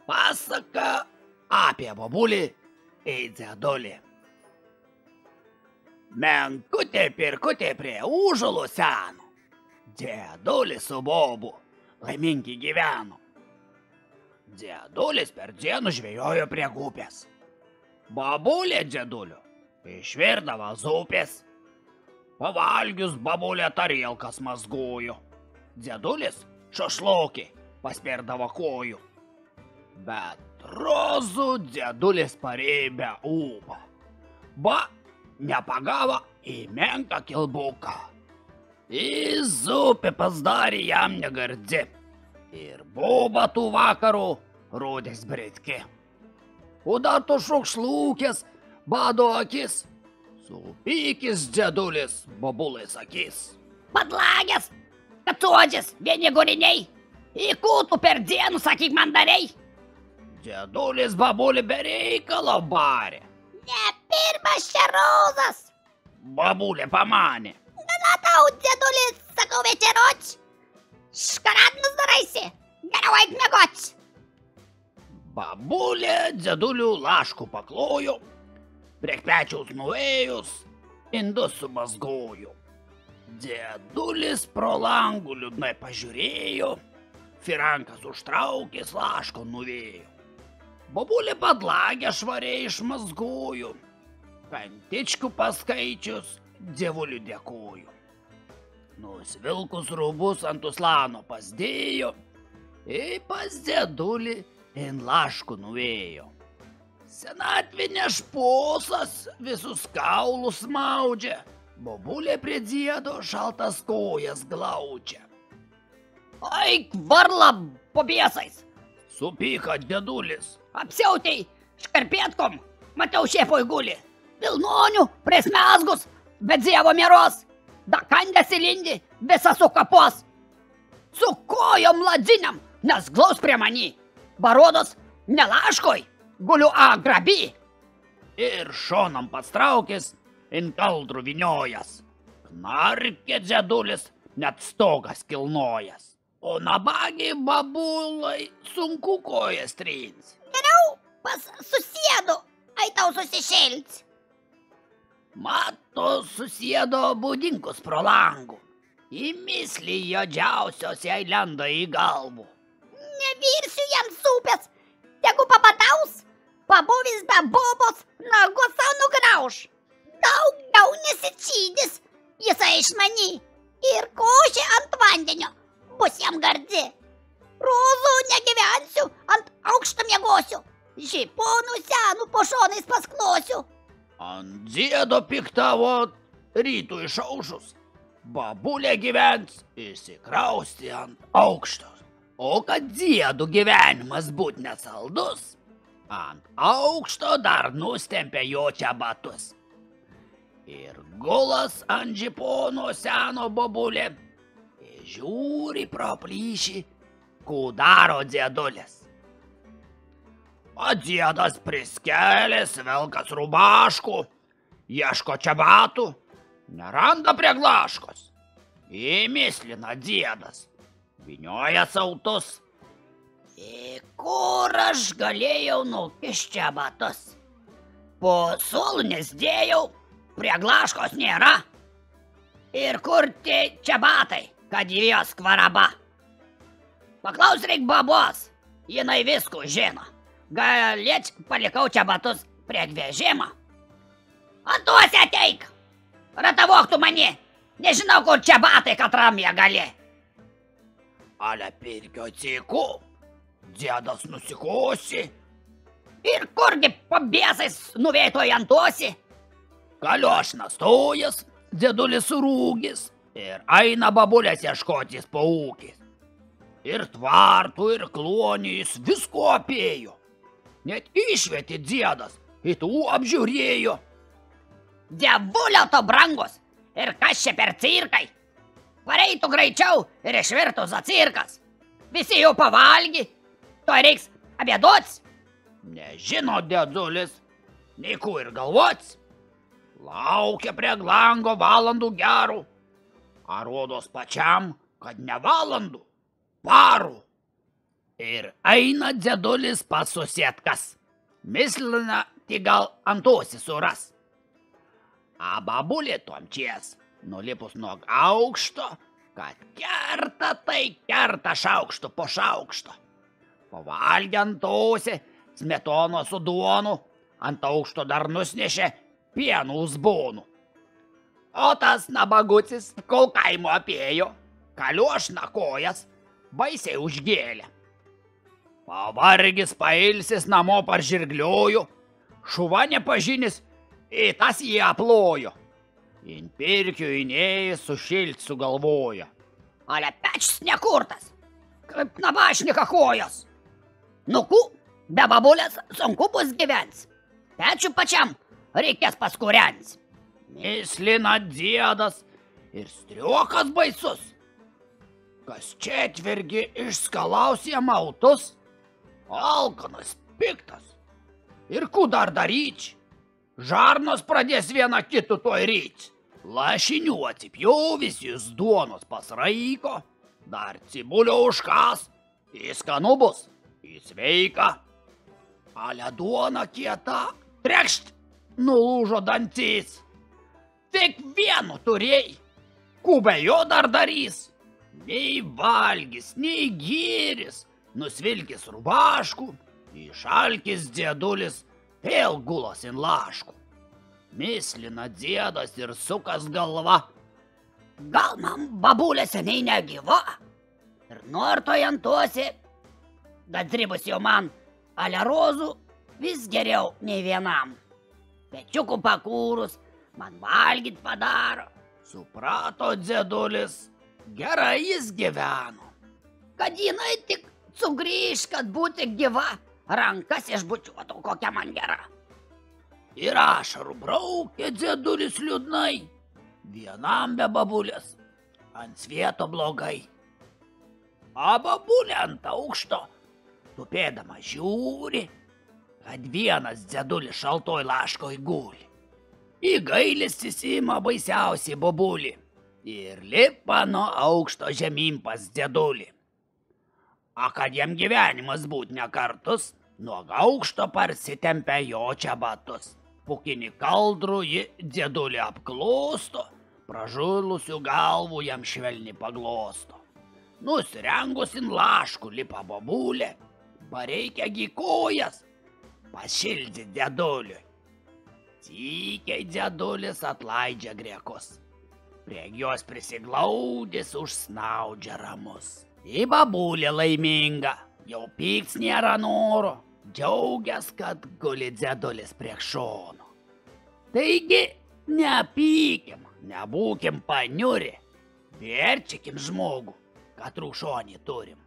Pasaka apie bobulį ir Dėdulį. Menkutė pirkutė prie ūžulo seno. Dėdulis su bobu laimingi gyveno. Dėdulis per dieną žvejojo prie upės. Bobulė Dėdulio išvirdavo zupės. Pavalgius bobulė tarėlkas mazgojo. Dėdulis šašlokį paspirdavo kojų. Bet rozų Dėdulis pareibė ūpą. Ba, nepagavo į menką kilbuką. Į zupę pasdarė jam negardzi. Ir boba tų vakarų rodės britki. O dar to šukšlūkės bado akis. Supykis Dėdulis bobulai sakys. Padlagęs, kacodžis, vieni guriniai. Į kūtų per dieną, sakyk man darei. Dėdulis bobulį be reikalo barė. Ne pirmas čia rozas. Bobulė pamanė. Gana tau, Dėdulis, sakau večeroč. Škaradnus daraisi, geriau eik miegoč. Bobulė Dėdulių laškų paklojo. Prie pečiaus nuėjus, indus sumazgojo. Dėdulis pro langų liūdnai pažiūrėjo. Firankas užtraukęs laško nuvėjo. Bobulė padlagę švariai išmazgojo. Kantičkių paskaičius Dievuliui dėkoju. Nusvilkus rūbus ant uslano pasdėjo. Ir pas Dėdulį in laškų nuvėjo. Senatvinė šposas visus kaulus maudžia. Bobulė prie Diedo šaltas kojas glaučia. Eik varla pobiesais. Supyka Dėdulis. Apsiautei škarpėtkom, matau šėpoj guli. Vilnonių, presmezgus, bet Dievo mieros. Da kandės įlindi, visą su kapos. Su kojom ladzinam, nes glaus prie mani. Barodos nelaškoj, guliu grabi. Ir šonam pastraukęs, in kaldrų viniojas. Knarkė Dėdulis, net stogas kilnojas. O nabagiai babulai sunku kojas trins. Geriau pas susėdu, ai tau susišėlts. Mato susėdo būdinkus pro langų. Į mislį jodžiausios jai lenda į galvų. Nevirsiu jam supės, tegu papataus, pabuvis be bobos, nagos savo nugrauž. Daugiau nesičydys, jisai iš mani, ir košė ant vandenio bus jam gardi. Rozų negyvensiu, ant aukšto miegosiu, žiponų senų po šonais pasklosiu. Ant Diedo piktavo rytų išaušus. Babulė gyvens įsikrausti ant aukštos. O kad Diedo gyvenimas būt nesaldus, ant aukšto dar nustempė jo čia batus. Ir gulas ant žipono seno bobulė, žiūri pro plyšį, ko daro Dėdulis. O Diedas priskelės, velkas rubaškų, ieško čia batų, neranda prie glaškos. Įmislina Diedas, vinioja sautus. Į kur aš galėjau nukišti čia batus? Po suolų nesdėjau, prie glaškos nėra. Ir kur tie čia batai, kad jie skvaraba? Paklaus reik babos, jinai visko žino. Galėč palikau čia batus prie gvežimo. Antuose ateik, ratavok tu mani, nežinau, kur čia batai katram jie gali. Ale pirkio ciku, Dėdas nusikosi. Ir kurgi pabiesais nuvėtoj antuosi? Kaliošnas stojas, Dėdulis surūgis, ir eina babulės ieškotis po ūkis. Ir tvartų, ir klonių jis visko apėjo. Net išvietė Dėdas, į tų apžiūrėjo. Dievulio to brangus, ir kas čia per cirkai? Pareitų greičiau ir išvirtų za cirkas. Visi jau pavalgi, to reiks abėdots. Nežino Dėdulis, nei ko ir galvots. Laukia prie lango valandų gerų. Ar rodos pačiam, kad ne valandų, parų. Ir eina dėdulis pas susėtkas. Mislina, tik gal antosi suras. A babulė tuomčias, nulipus nuo aukšto, kad kerta tai kerta šaukštu po šaukšto. Pavalgė antosi, smetono su duonu, ant aukšto dar nusnešė pienų uzbonų. O tas nabagucis, kol kaimo apėjo, kaliošna kojas, baisiai užgėlė. Pavargis pailsis namo paržirgliojo, šuva nepažinis, į tas jį aplojo. In pirkių įnėjai sušilt sugalvojo. Ale pečis nekurtas, kaip nabašnika kojas. Nuku, be babulės sunku bus gyvens. Pečių pačiam reikės paskuriens. Mislina dėdas ir striokas baisus. Kas četvirgi išskalaus jam autus, alkanas piktas. Ir ku dar daryč? Žarnos pradės vieną kitų toj ryč. Lašinių atsipjovis jis duonos pasraiko, dar cibulio užkas, į skanu bus, į sveika. Ale duona kieta, trekšt, nulūžo dantys. Tik vienu turėjai, kubė jo dar darys. Nei valgys, nei gyris, nusvilkis rubaškų, išalkis dėdulis, vėl gulos in laškų. Mislina dėdas ir sukas galva. Gal man babulė seniai negyva? Ir nortoj antosi, bet dribus jau man, ale rozų vis geriau nei vienam. Pečiukų pakūrus, man valgyt padaro. Suprato dėdulis, gerai jis gyveno. Kad jinai tik sugrįž, kad būti gyva, rankas išbučiuotų kokia man gera. Ir ašarų braukė dėdulis liūdnai, vienam be babulės, ant svieto blogai. A babulė ant aukšto, tupėdama žiūri, kad vienas dėdulis šaltoj laškoj guli. Į gailestis ima baisiausiai babulį ir lipa nuo aukšto žemyn pas dėdulį. A kad jam gyvenimas būt nekartus, nuo aukšto parsitempia jo čia batus. Pukinį kaldrų ji dėdulį apklosto, pražulusių galvų jam švelni paglosto. Nusirengusin laškų lipa babulė, pareikia gi kojas, pašildyti dėduliui. Tykiai dėdulis atlaidžia griekus, prie jos prisiglaudės užsnaudžia ramus. Į babulė laiminga, jau pyks nėra noro, džiaugias, kad guli dėdulis prie šono. Taigi, nepykim, nebūkim paniuri, verčikim žmogų, kad rūšonį turim.